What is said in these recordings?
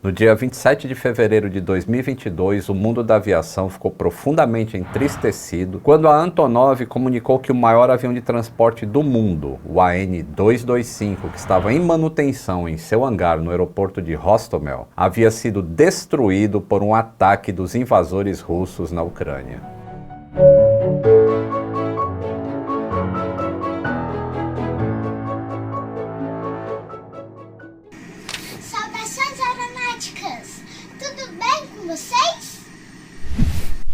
No dia 27 de fevereiro de 2022, o mundo da aviação ficou profundamente entristecido quando a Antonov comunicou que o maior avião de transporte do mundo, o AN-225, que estava em manutenção em seu hangar no aeroporto de Hostomel, havia sido destruído por um ataque dos invasores russos na Ucrânia. Saudações aeronáuticas! Tudo bem com vocês?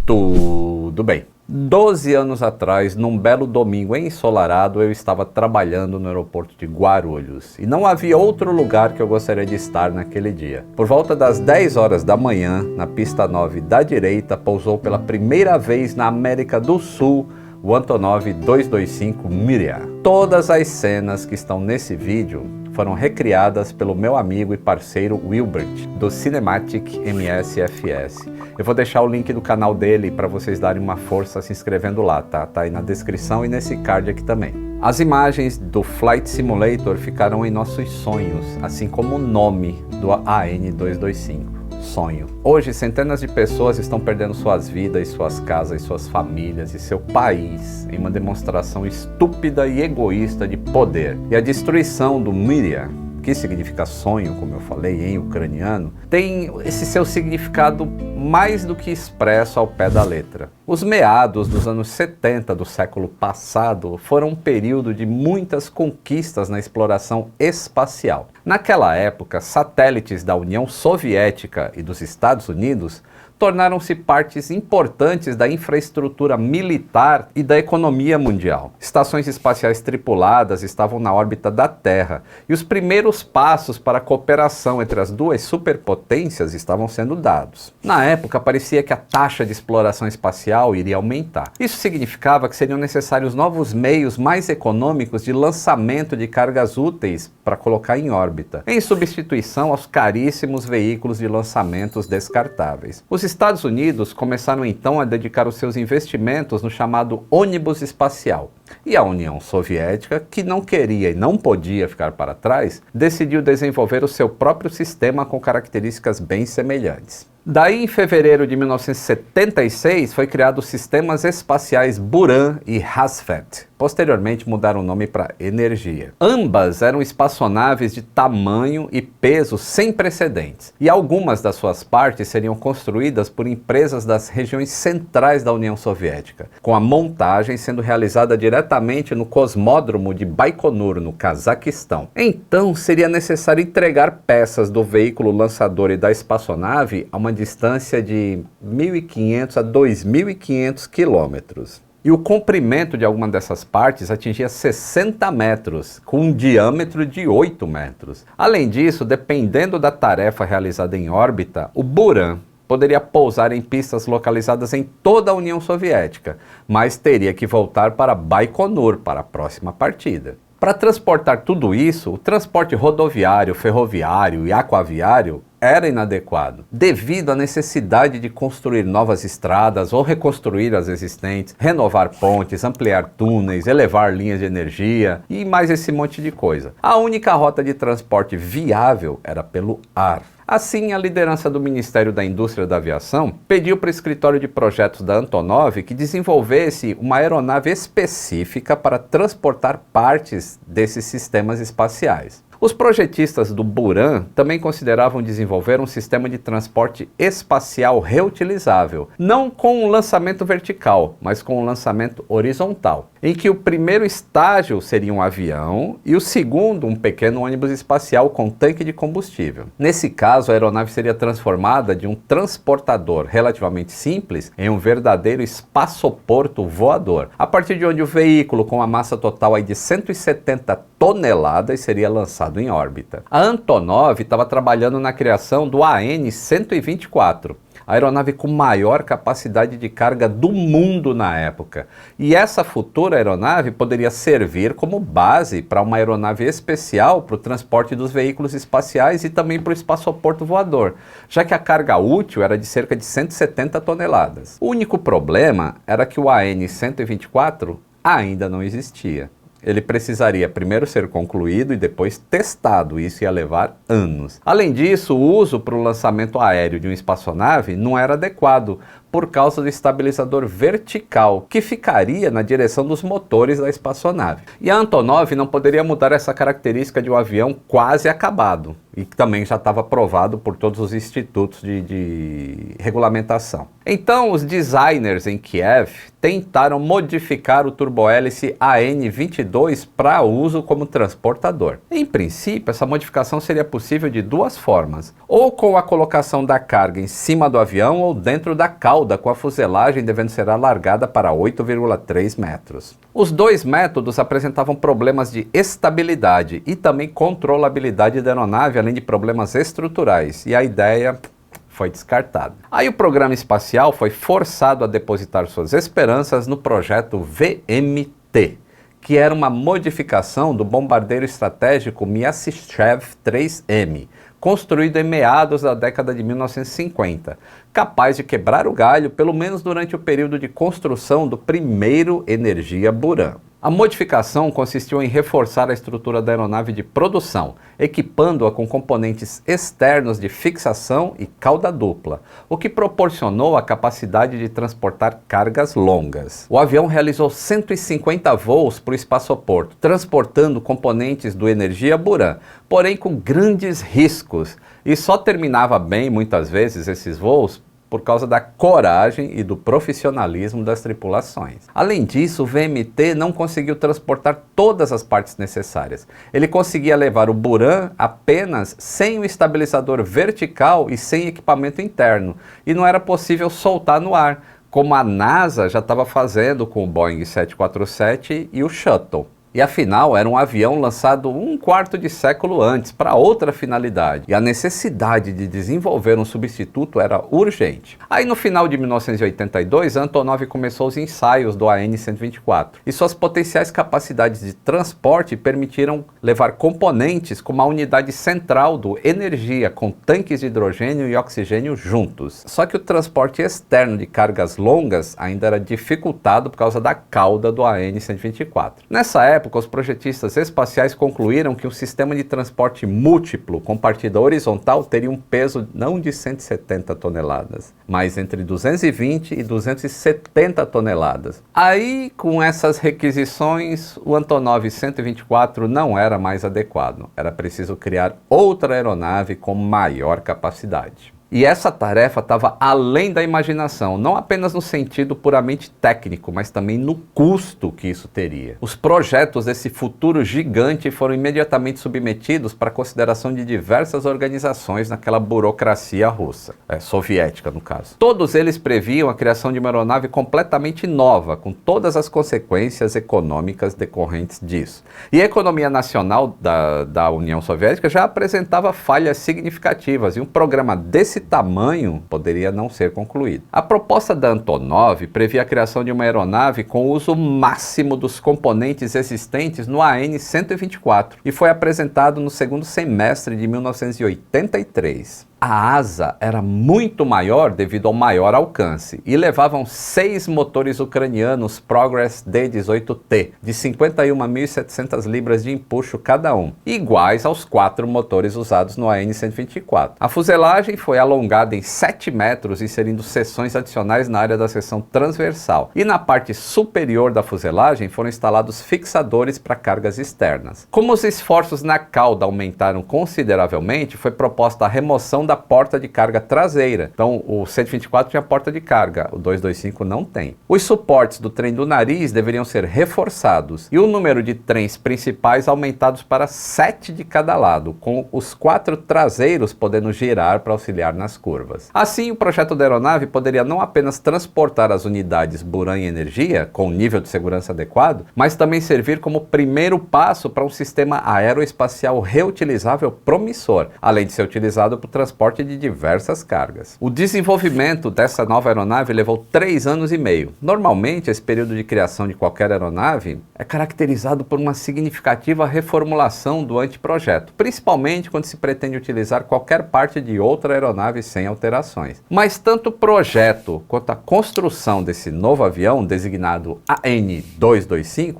Tudo bem. 12 anos atrás, num belo domingo ensolarado, eu estava trabalhando no aeroporto de Guarulhos e não havia outro lugar que eu gostaria de estar naquele dia. Por volta das 10 horas da manhã, na pista 9 da direita, pousou pela primeira vez na América do Sul o Antonov 225 Miria. Todas as cenas que estão nesse vídeo foram recriadas pelo meu amigo e parceiro Wilbert, do Cinematic MSFS. Eu vou deixar o link do canal dele para vocês darem uma força se inscrevendo lá, tá? Tá aí na descrição e nesse card aqui também. As imagens do Flight Simulator ficarão em nossos sonhos, assim como o nome do AN-225. Sonho. Hoje, centenas de pessoas estão perdendo suas vidas, suas casas, suas famílias e seu país em uma demonstração estúpida e egoísta de poder. E a destruição do Miria, que significa sonho, como eu falei, em ucraniano, tem esse seu significado mais do que expresso ao pé da letra. Os meados dos anos 70 do século passado foram um período de muitas conquistas na exploração espacial. Naquela época, satélites da União Soviética e dos Estados Unidos tornaram-se partes importantes da infraestrutura militar e da economia mundial. Estações espaciais tripuladas estavam na órbita da Terra e os primeiros passos para a cooperação entre as duas superpotências estavam sendo dados. Na época, parecia que a taxa de exploração espacial iria aumentar. Isso significava que seriam necessários novos meios mais econômicos de lançamento de cargas úteis para colocar em órbita, em substituição aos caríssimos veículos de lançamentos descartáveis. Os Estados Unidos começaram então a dedicar os seus investimentos no chamado ônibus espacial. E a União Soviética, que não queria e não podia ficar para trás, decidiu desenvolver o seu próprio sistema com características bem semelhantes. Daí, em fevereiro de 1976, foi criado os sistemas espaciais Buran e Hasvet. Posteriormente mudaram o nome para Energia. Ambas eram espaçonaves de tamanho e peso sem precedentes, e algumas das suas partes seriam construídas por empresas das regiões centrais da União Soviética, com a montagem sendo realizada diretamente no cosmódromo de Baikonur, no Cazaquistão. Então, seria necessário entregar peças do veículo lançador e da espaçonave a uma distância de 1.500 a 2.500 quilômetros. E o comprimento de alguma dessas partes atingia 60 metros, com um diâmetro de 8 metros. Além disso, dependendo da tarefa realizada em órbita, o Buran poderia pousar em pistas localizadas em toda a União Soviética, mas teria que voltar para Baikonur para a próxima partida. Para transportar tudo isso, o transporte rodoviário, ferroviário e aquaviário era inadequado, devido à necessidade de construir novas estradas ou reconstruir as existentes, renovar pontes, ampliar túneis, elevar linhas de energia e mais esse monte de coisa. A única rota de transporte viável era pelo ar. Assim, a liderança do Ministério da Indústria da Aviação pediu para o escritório de projetos da Antonov que desenvolvesse uma aeronave específica para transportar partes desses sistemas espaciais. Os projetistas do Buran também consideravam desenvolver um sistema de transporte espacial reutilizável, não com um lançamento vertical, mas com um lançamento horizontal, em que o primeiro estágio seria um avião e o segundo um pequeno ônibus espacial com tanque de combustível. Nesse caso, a aeronave seria transformada de um transportador relativamente simples em um verdadeiro espaçoporto voador, a partir de onde o veículo, com a massa total aí de 170 toneladas, seria lançado em órbita. A Antonov estava trabalhando na criação do AN-124, a aeronave com maior capacidade de carga do mundo na época. E essa futura aeronave poderia servir como base para uma aeronave especial para o transporte dos veículos espaciais e também para o espaçoporto voador, já que a carga útil era de cerca de 170 toneladas. O único problema era que o AN-124 ainda não existia. ele precisaria primeiro ser concluído e depois testado, isso ia levar anos. Além disso, o uso para o lançamento aéreo de uma espaçonave não era adequado, por causa do estabilizador vertical, que ficaria na direção dos motores da espaçonave. E a Antonov não poderia mudar essa característica de um avião quase acabado, e que também já estava aprovado por todos os institutos de regulamentação. Então, os designers em Kiev tentaram modificar o turbohélice AN-22 para uso como transportador. Em princípio, essa modificação seria possível de duas formas, ou com a colocação da carga em cima do avião ou dentro da cauda, com a fuselagem devendo ser alargada para 8,3 metros. Os dois métodos apresentavam problemas de estabilidade e também controlabilidade da aeronave, além de problemas estruturais, e a ideia foi descartada. Aí o programa espacial foi forçado a depositar suas esperanças no projeto VMT, que era uma modificação do bombardeiro estratégico Myasishchev 3M, construído em meados da década de 1950, capaz de quebrar o galho pelo menos durante o período de construção do primeiro Energia Buran. A modificação consistiu em reforçar a estrutura da aeronave de produção, equipando-a com componentes externos de fixação e cauda dupla, o que proporcionou a capacidade de transportar cargas longas. O avião realizou 150 voos para o espaçoporto, transportando componentes do Energia Buran, porém com grandes riscos, e só terminava bem, muitas vezes, esses voos por causa da coragem e do profissionalismo das tripulações. Além disso, o VMT não conseguiu transportar todas as partes necessárias. Ele conseguia levar o Buran apenas sem o estabilizador vertical e sem equipamento interno, e não era possível soltar no ar, como a NASA já estava fazendo com o Boeing 747 e o Shuttle. E afinal, era um avião lançado um quarto de século antes, para outra finalidade. E a necessidade de desenvolver um substituto era urgente. Aí no final de 1982, a Antonov começou os ensaios do AN-124. E suas potenciais capacidades de transporte permitiram levar componentes como a unidade central do Energia, com tanques de hidrogênio e oxigênio juntos. Só que o transporte externo de cargas longas ainda era dificultado por causa da cauda do AN-124. Nessa época, os projetistas espaciais concluíram que um sistema de transporte múltiplo com partida horizontal teria um peso não de 170 toneladas, mas entre 220 e 270 toneladas. Aí, com essas requisições, o Antonov 124 não era mais adequado. Era preciso criar outra aeronave com maior capacidade. E essa tarefa estava além da imaginação, não apenas no sentido puramente técnico, mas também no custo que isso teria. Os projetos desse futuro gigante foram imediatamente submetidos para consideração de diversas organizações naquela burocracia russa, soviética no caso. Todos eles previam a criação de uma aeronave completamente nova, com todas as consequências econômicas decorrentes disso. E a economia nacional da União Soviética já apresentava falhas significativas, e um programa desse tamanho poderia não ser concluído. A proposta da Antonov previa a criação de uma aeronave com o uso máximo dos componentes existentes no AN-124 e foi apresentado no segundo semestre de 1983. A asa era muito maior devido ao maior alcance e levavam 6 motores ucranianos Progress D-18T de 51.700 libras de empuxo cada um, iguais aos 4 motores usados no AN-124. A fuselagem foi alongada em 7 metros, inserindo seções adicionais na área da seção transversal, e na parte superior da fuselagem foram instalados fixadores para cargas externas. Como os esforços na cauda aumentaram consideravelmente, foi proposta a remoção da porta de carga traseira. Então o 124 tinha porta de carga, o 225 não tem. Os suportes do trem do nariz deveriam ser reforçados e o número de trens principais aumentados para 7 de cada lado, com os 4 traseiros podendo girar para auxiliar nas curvas. Assim, o projeto da aeronave poderia não apenas transportar as unidades Buran e Energia com nível de segurança adequado, mas também servir como primeiro passo para um sistema aeroespacial reutilizável promissor, além de ser utilizado para o transporte de diversas cargas. O desenvolvimento dessa nova aeronave levou 3 anos e meio. Normalmente, esse período de criação de qualquer aeronave é caracterizado por uma significativa reformulação do anteprojeto, principalmente quando se pretende utilizar qualquer parte de outra aeronave sem alterações. Mas tanto o projeto quanto a construção desse novo avião, designado AN-225,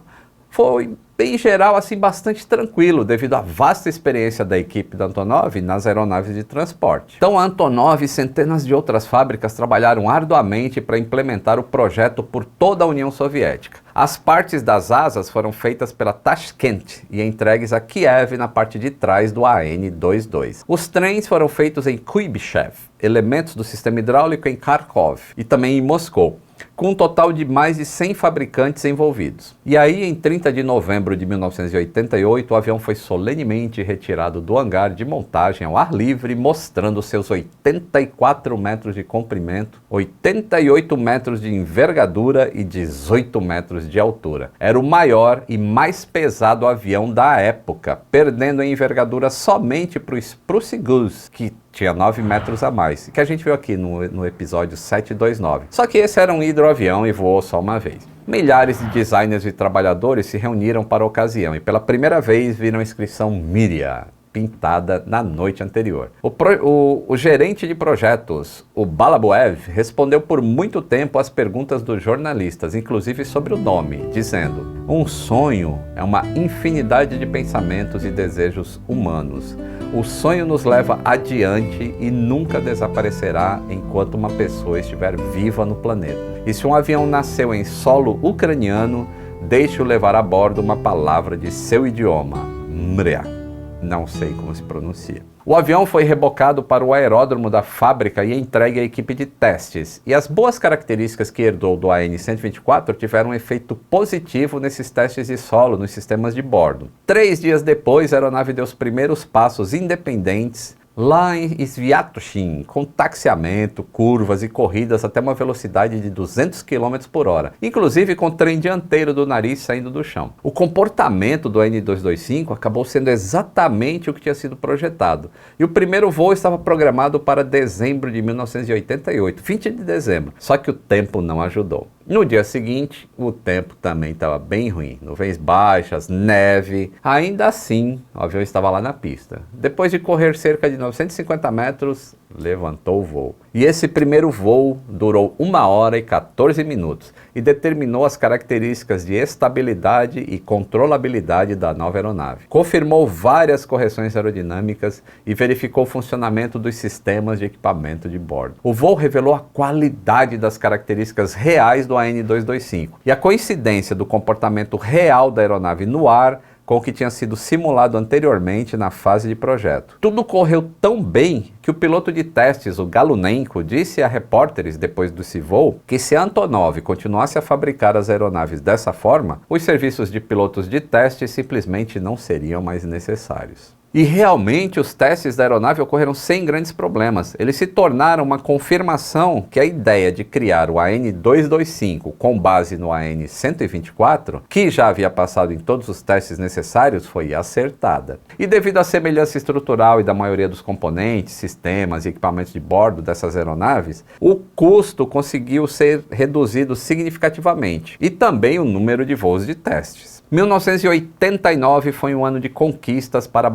foi em geral, assim, bastante tranquilo, devido à vasta experiência da equipe da Antonov nas aeronaves de transporte. Então a Antonov e centenas de outras fábricas trabalharam arduamente para implementar o projeto por toda a União Soviética. As partes das asas foram feitas pela Tashkent e entregues a Kiev na parte de trás do AN-22. Os trens foram feitos em Kuibyshev, elementos do sistema hidráulico em Kharkov e também em Moscou, com um total de mais de 100 fabricantes envolvidos. E aí, em 30 de novembro de 1988, o avião foi solenemente retirado do hangar de montagem ao ar livre, mostrando seus 84 metros de comprimento, 88 metros de envergadura e 18 metros de altura. Era o maior e mais pesado avião da época, perdendo em envergadura somente para o Spruce Goose, que tinha 9 metros a mais, que a gente viu aqui no episódio 729. Só que esse era um hidroavião e voou só uma vez. Milhares de designers e trabalhadores se reuniram para a ocasião e pela primeira vez viram a inscrição Miria pintada na noite anterior. O gerente de projetos, o Balabuev, respondeu por muito tempo às perguntas dos jornalistas, inclusive sobre o nome, dizendo: um sonho é uma infinidade de pensamentos e desejos humanos. O sonho nos leva adiante e nunca desaparecerá enquanto uma pessoa estiver viva no planeta. E se um avião nasceu em solo ucraniano, deixe-o levar a bordo uma palavra de seu idioma, Mria. Não sei como se pronuncia. O avião foi rebocado para o aeródromo da fábrica e entregue à equipe de testes. E as boas características que herdou do AN-124 tiveram um efeito positivo nesses testes de solo nos sistemas de bordo. 3 dias depois, a aeronave deu os primeiros passos independentes lá em Sviatoshin, com taxiamento, curvas e corridas até uma velocidade de 200 km por hora, inclusive com o trem dianteiro do nariz saindo do chão. O comportamento do AN-225 acabou sendo exatamente o que tinha sido projetado, e o primeiro voo estava programado para dezembro de 1988, 20 de dezembro, só que o tempo não ajudou. No dia seguinte, o tempo também estava bem ruim, nuvens baixas, neve. Ainda assim, o avião estava lá na pista. Depois de correr cerca de 950 metros, levantou o voo. E esse primeiro voo durou 1 hora e 14 minutos e determinou as características de estabilidade e controlabilidade da nova aeronave. Confirmou várias correções aerodinâmicas e verificou o funcionamento dos sistemas de equipamento de bordo. O voo revelou a qualidade das características reais do AN-225 e a coincidência do comportamento real da aeronave no ar com o que tinha sido simulado anteriormente na fase de projeto. Tudo correu tão bem que o piloto de testes, o Galunenko, disse a repórteres depois desse voo que se a Antonov continuasse a fabricar as aeronaves dessa forma, os serviços de pilotos de teste simplesmente não seriam mais necessários. E realmente os testes da aeronave ocorreram sem grandes problemas. Eles se tornaram uma confirmação que a ideia de criar o AN-225 com base no AN-124, que já havia passado em todos os testes necessários, foi acertada. E devido à semelhança estrutural e da maioria dos componentes, sistemas e equipamentos de bordo dessas aeronaves, o custo conseguiu ser reduzido significativamente e também o número de voos de testes. 1989 foi um ano de conquistas para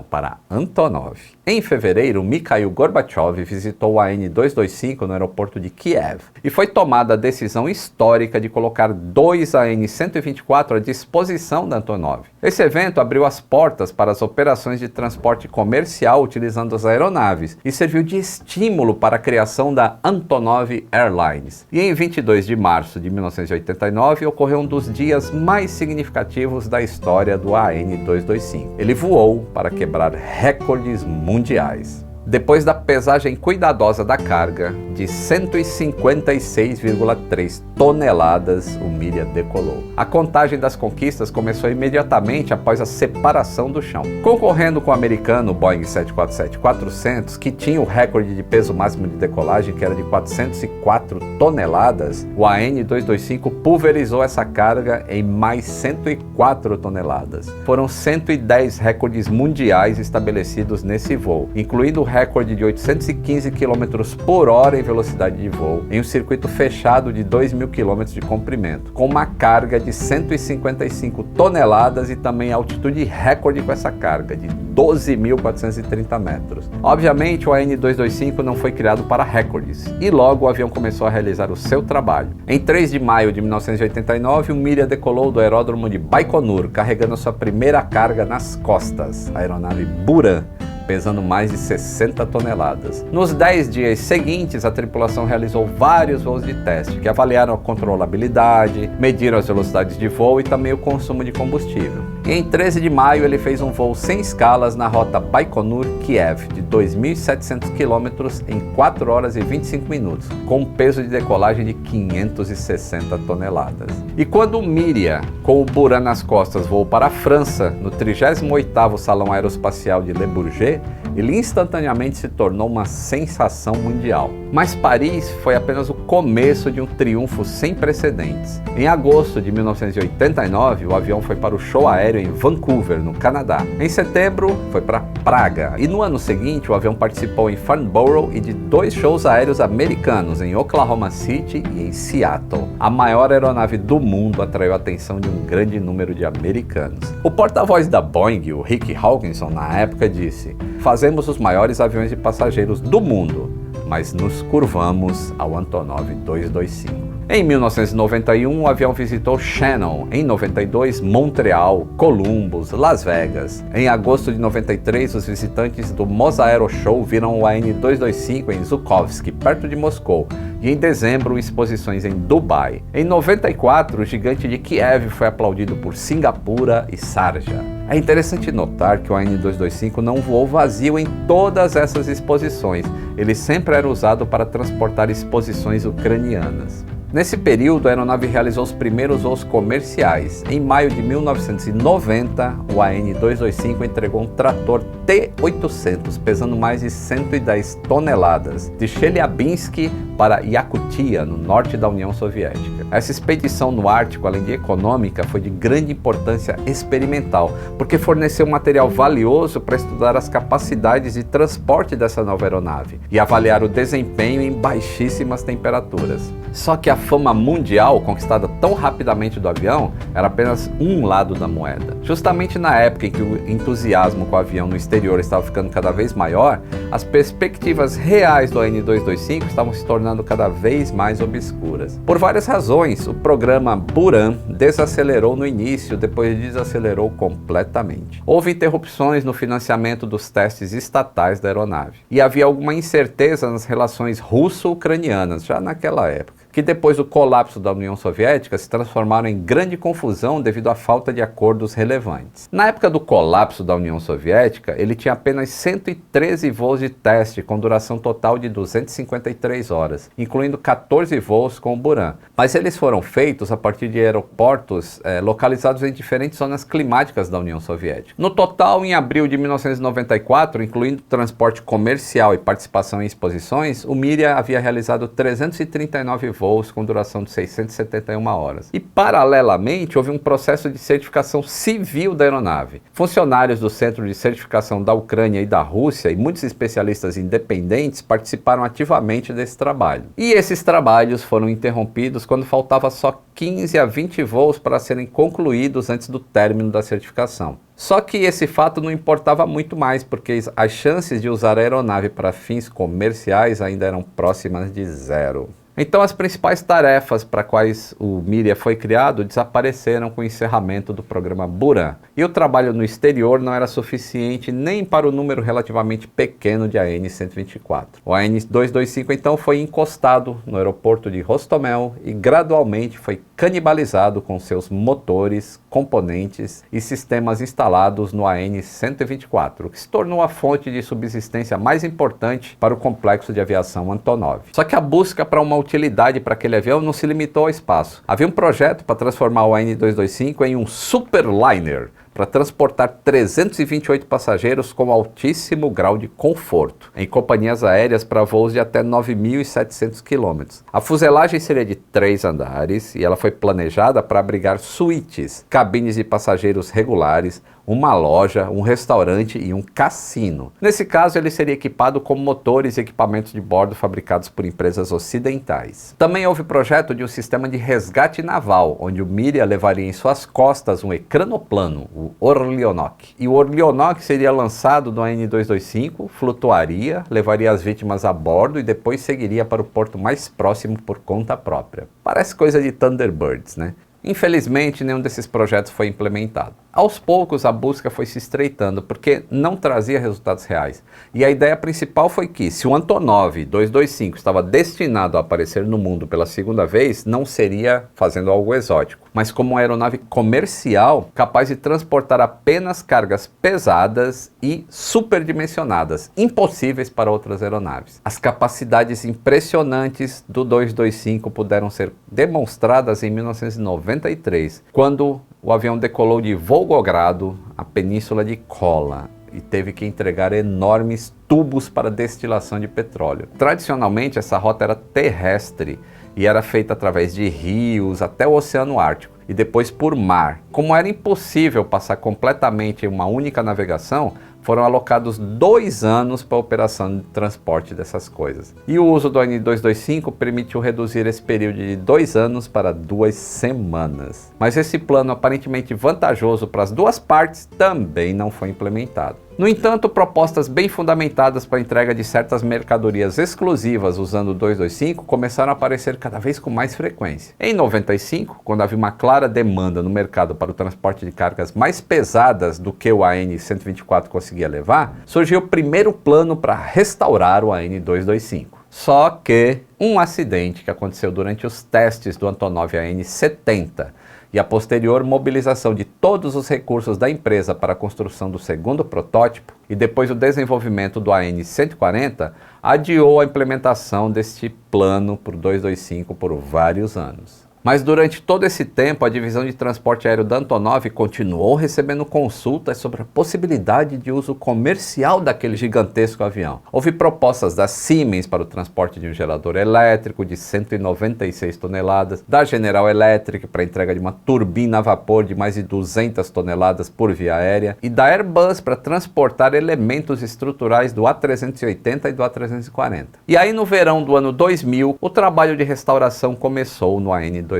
para Antonov. Em fevereiro, Mikhail Gorbachev visitou o AN-225 no aeroporto de Kiev e foi tomada a decisão histórica de colocar 2 AN-124 à disposição da Antonov. Esse evento abriu as portas para as operações de transporte comercial utilizando as aeronaves e serviu de estímulo para a criação da Antonov Airlines. E em 22 de março de 1989 ocorreu um dos dias mais significativos da história do AN-225. Ele voou para quebrar recordes mundiais. Depois da pesagem cuidadosa da carga de 156,3 toneladas, o Miria decolou. A contagem das conquistas começou imediatamente após a separação do chão. Concorrendo com o americano Boeing 747-400, que tinha o recorde de peso máximo de decolagem, que era de 404 toneladas, o AN-225 pulverizou essa carga em mais 104 toneladas. Foram 110 recordes mundiais estabelecidos nesse voo, incluindo o recorde de 815 km por hora em velocidade de voo, em um circuito fechado de 2.000 km de comprimento, com uma carga de 155 toneladas e também altitude recorde com essa carga, de 12.430 metros. Obviamente, o AN-225 não foi criado para recordes, e logo o avião começou a realizar o seu trabalho. Em 3 de maio de 1989, o Miria decolou do aeródromo de Baikonur, carregando sua primeira carga nas costas, a aeronave Buran, pesando mais de 60 toneladas. Nos 10 dias seguintes, a tripulação realizou vários voos de teste, que avaliaram a controlabilidade, mediram as velocidades de voo e também o consumo de combustível. E em 13 de maio, ele fez um voo sem escalas na rota Baikonur-Kiev, de 2.700 km em 4 horas e 25 minutos, com um peso de decolagem de 560 toneladas. E quando o Miria, com o Buran nas costas, voou para a França, no 38º Salão Aeroespacial de Le Bourget, ele instantaneamente se tornou uma sensação mundial. Mas Paris foi apenas o começo de um triunfo sem precedentes. Em agosto de 1989, o avião foi para o show aéreo em Vancouver, no Canadá. Em setembro, foi para Praga. E no ano seguinte, o avião participou em Farnborough e de 2 shows aéreos americanos, em Oklahoma City e em Seattle. A maior aeronave do mundo atraiu a atenção de um grande número de americanos. O porta-voz da Boeing, o Rick Hawkinson, na época disse: "Fazemos os maiores aviões de passageiros do mundo, mas nos curvamos ao Antonov 225. Em 1991, o avião visitou Shannon, em 92, Montreal, Columbus, Las Vegas. Em agosto de 93, os visitantes do Mosaero Show viram o AN-225 em Zhukovsky, perto de Moscou, e em dezembro, exposições em Dubai. Em 94, o gigante de Kiev foi aplaudido por Singapura e Sharjah. É interessante notar que o AN-225 não voou vazio em todas essas exposições. Ele sempre era usado para transportar exposições ucranianas. Nesse período, a aeronave realizou os primeiros voos comerciais. Em maio de 1990, o AN-225 entregou um trator T-800, pesando mais de 110 toneladas, de Chelyabinsk para Yakutia, no norte da União Soviética. Essa expedição no Ártico, além de econômica, foi de grande importância experimental, porque forneceu material valioso para estudar as capacidades de transporte dessa nova aeronave e avaliar o desempenho em baixíssimas temperaturas. Só que a fama mundial conquistada tão rapidamente do avião era apenas um lado da moeda. Justamente na época em que o entusiasmo com o avião no exterior estava ficando cada vez maior, as perspectivas reais do AN-225 estavam se tornando cada vez mais obscuras. Por várias razões, o programa Buran desacelerou no início, depois desacelerou completamente. Houve interrupções no financiamento dos testes estatais da aeronave, e havia alguma incerteza nas relações russo-ucranianas já naquela época, que depois do colapso da União Soviética se transformaram em grande confusão devido à falta de acordos relevantes. Na época do colapso da União Soviética, ele tinha apenas 113 voos de teste com duração total de 253 horas, incluindo 14 voos com o Buran. Mas eles foram feitos a partir de aeroportos localizados em diferentes zonas climáticas da União Soviética. No total, em abril de 1994, incluindo transporte comercial e participação em exposições, o Miria havia realizado 339 voos com duração de 671 horas. E, paralelamente, houve um processo de certificação civil da aeronave. Funcionários do Centro de Certificação da Ucrânia e da Rússia e muitos especialistas independentes participaram ativamente desse trabalho. E esses trabalhos foram interrompidos quando faltava só 15 a 20 voos para serem concluídos antes do término da certificação. Só que esse fato não importava muito mais, porque as chances de usar a aeronave para fins comerciais ainda eram próximas de zero. Então as principais tarefas para quais o Miria foi criado desapareceram com o encerramento do programa Buran. E o trabalho no exterior não era suficiente nem para o número relativamente pequeno de AN-124. O AN-225 então foi encostado no aeroporto de Hostomel e gradualmente foi canibalizado com seus motores, componentes e sistemas instalados no AN-124, o que se tornou a fonte de subsistência mais importante para o complexo de aviação Antonov. Só que a busca para uma utilidade para aquele avião não se limitou ao espaço. Havia um projeto para transformar o AN-225 em um superliner, para transportar 328 passageiros com altíssimo grau de conforto, em companhias aéreas para voos de até 9.700 km. A fuselagem seria de 3 andares e ela foi planejada para abrigar suítes, cabines de passageiros regulares, uma loja, um restaurante e um cassino. Nesse caso, ele seria equipado com motores e equipamentos de bordo fabricados por empresas ocidentais. Também houve projeto de um sistema de resgate naval, onde o Miria levaria em suas costas um ecranoplano, o Orlionok. E o Orlionok seria lançado do AN-225, flutuaria, levaria as vítimas a bordo e depois seguiria para o porto mais próximo por conta própria. Parece coisa de Thunderbirds, né? Infelizmente, nenhum desses projetos foi implementado. Aos poucos, a busca foi se estreitando, porque não trazia resultados reais. E a ideia principal foi que, se o Antonov 225 estava destinado a aparecer no mundo pela segunda vez, não seria fazendo algo exótico, mas como uma aeronave comercial capaz de transportar apenas cargas pesadas e superdimensionadas, impossíveis para outras aeronaves. As capacidades impressionantes do 225 puderam ser demonstradas em 1993, quando o avião decolou de Volgogrado, a península de Kola, e teve que entregar enormes tubos para destilação de petróleo. Tradicionalmente, essa rota era terrestre e era feita através de rios até o Oceano Ártico e depois por mar. Como era impossível passar completamente em uma única navegação, foram alocados 2 anos para a operação de transporte dessas coisas. E o uso do AN-225 permitiu reduzir esse período de 2 anos para 2 semanas. Mas esse plano aparentemente vantajoso para as duas partes também não foi implementado. No entanto, propostas bem fundamentadas para a entrega de certas mercadorias exclusivas usando o 225 começaram a aparecer cada vez com mais frequência. Em 95, quando havia uma clara demanda no mercado para o transporte de cargas mais pesadas do que o AN-124 conseguia levar, surgiu o primeiro plano para restaurar o AN-225. Só que um acidente que aconteceu durante os testes do Antonov AN-70 e a posterior mobilização de todos os recursos da empresa para a construção do segundo protótipo e depois o desenvolvimento do AN-140, adiou a implementação deste plano para o 225 por vários anos. Mas durante todo esse tempo, a divisão de transporte aéreo da Antonov continuou recebendo consultas sobre a possibilidade de uso comercial daquele gigantesco avião. Houve propostas da Siemens para o transporte de um gerador elétrico de 196 toneladas, da General Electric para a entrega de uma turbina a vapor de mais de 200 toneladas por via aérea e da Airbus para transportar elementos estruturais do A380 e do A340. E aí no verão do ano 2000, o trabalho de restauração começou no AN-225.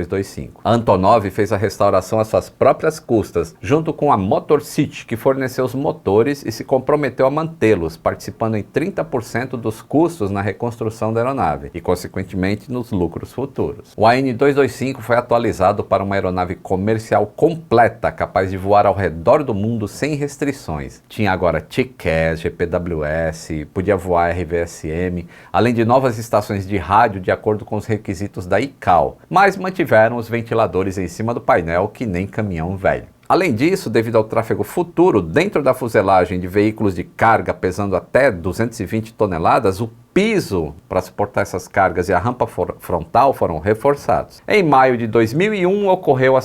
A Antonov fez a restauração às suas próprias custas, junto com a Motor City, que forneceu os motores e se comprometeu a mantê-los, participando em 30% dos custos na reconstrução da aeronave e, consequentemente, nos lucros futuros. O AN-225 foi atualizado para uma aeronave comercial completa, capaz de voar ao redor do mundo sem restrições. Tinha agora TCAS, GPWS, podia voar RVSM, além de novas estações de rádio de acordo com os requisitos da ICAO, mas mantiveram os ventiladores em cima do painel que nem caminhão velho. Além disso, devido ao tráfego futuro dentro da fuselagem de veículos de carga pesando até 220 toneladas, o piso para suportar essas cargas e a rampa frontal foram reforçados. Em maio de 2001 ocorreu a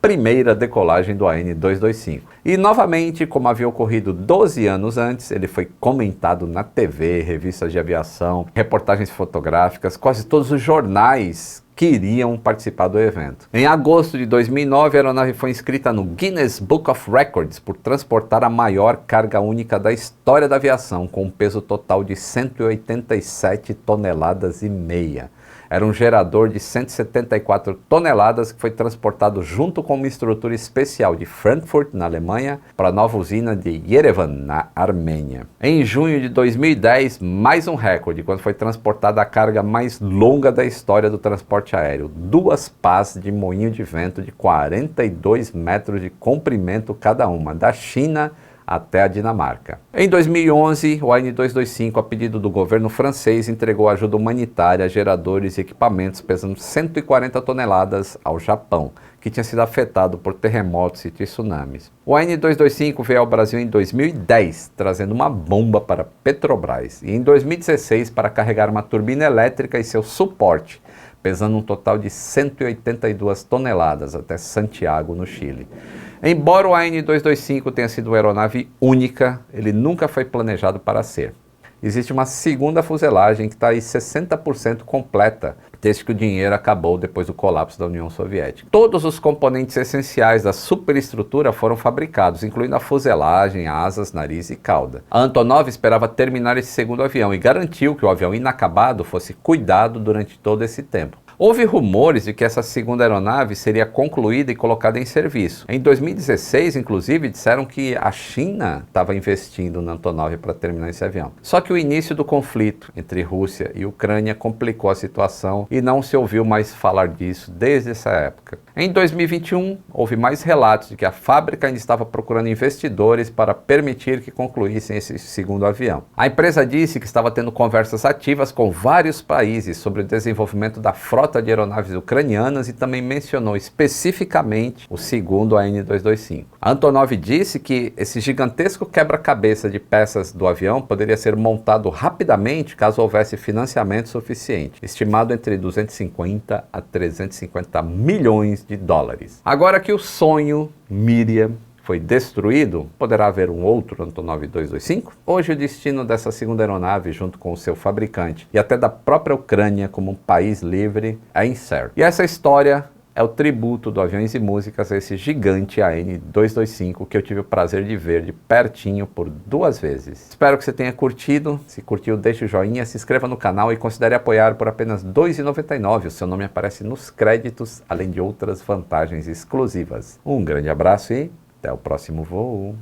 primeira decolagem do AN-225. E novamente, como havia ocorrido 12 anos antes, ele foi comentado na TV, revistas de aviação, reportagens fotográficas, quase todos os jornais queriam participar do evento. Em agosto de 2009, a aeronave foi inscrita no Guinness Book of Records por transportar a maior carga única da história da aviação, com um peso total de 187 toneladas e meia. Era um gerador de 174 toneladas que foi transportado junto com uma estrutura especial de Frankfurt, na Alemanha, para a nova usina de Yerevan, na Armênia. Em junho de 2010, mais um recorde, quando foi transportada a carga mais longa da história do transporte aéreo, 2 pás de moinho de vento de 42 metros de comprimento cada uma, da China até a Dinamarca. Em 2011, o AN-225, a pedido do governo francês, entregou ajuda humanitária a geradores e equipamentos pesando 140 toneladas ao Japão, que tinha sido afetado por terremotos e tsunamis. O AN-225 veio ao Brasil em 2010, trazendo uma bomba para Petrobras, e em 2016 para carregar uma turbina elétrica e seu suporte, pesando um total de 182 toneladas até Santiago, no Chile. Embora o AN-225 tenha sido uma aeronave única, ele nunca foi planejado para ser. Existe uma segunda fuselagem que está aí 60% completa, desde que o dinheiro acabou depois do colapso da União Soviética. Todos os componentes essenciais da superestrutura foram fabricados, incluindo a fuselagem, asas, nariz e cauda. A Antonov esperava terminar esse segundo avião e garantiu que o avião inacabado fosse cuidado durante todo esse tempo. Houve rumores de que essa segunda aeronave seria concluída e colocada em serviço. Em 2016, inclusive, disseram que a China estava investindo na Antonov para terminar esse avião. Só que o início do conflito entre Rússia e Ucrânia complicou a situação e não se ouviu mais falar disso desde essa época. Em 2021, houve mais relatos de que a fábrica ainda estava procurando investidores para permitir que concluíssem esse segundo avião. A empresa disse que estava tendo conversas ativas com vários países sobre o desenvolvimento da frota de aeronaves ucranianas e também mencionou especificamente o segundo AN-225. A Antonov disse que esse gigantesco quebra-cabeça de peças do avião poderia ser montado rapidamente caso houvesse financiamento suficiente, estimado entre 250 a 350 milhões de dólares. Agora que o sonho Miriam foi destruído, poderá haver um outro Antonov 225? Hoje o destino dessa segunda aeronave, junto com o seu fabricante, e até da própria Ucrânia como um país livre, é incerto. E essa história é o tributo do Aviões e Músicas a esse gigante AN-225 que eu tive o prazer de ver de pertinho por 2 vezes. Espero que você tenha curtido. Se curtiu, deixe o joinha, se inscreva no canal e considere apoiar por apenas R$ 2,99. O seu nome aparece nos créditos, além de outras vantagens exclusivas. Um grande abraço e até o próximo voo.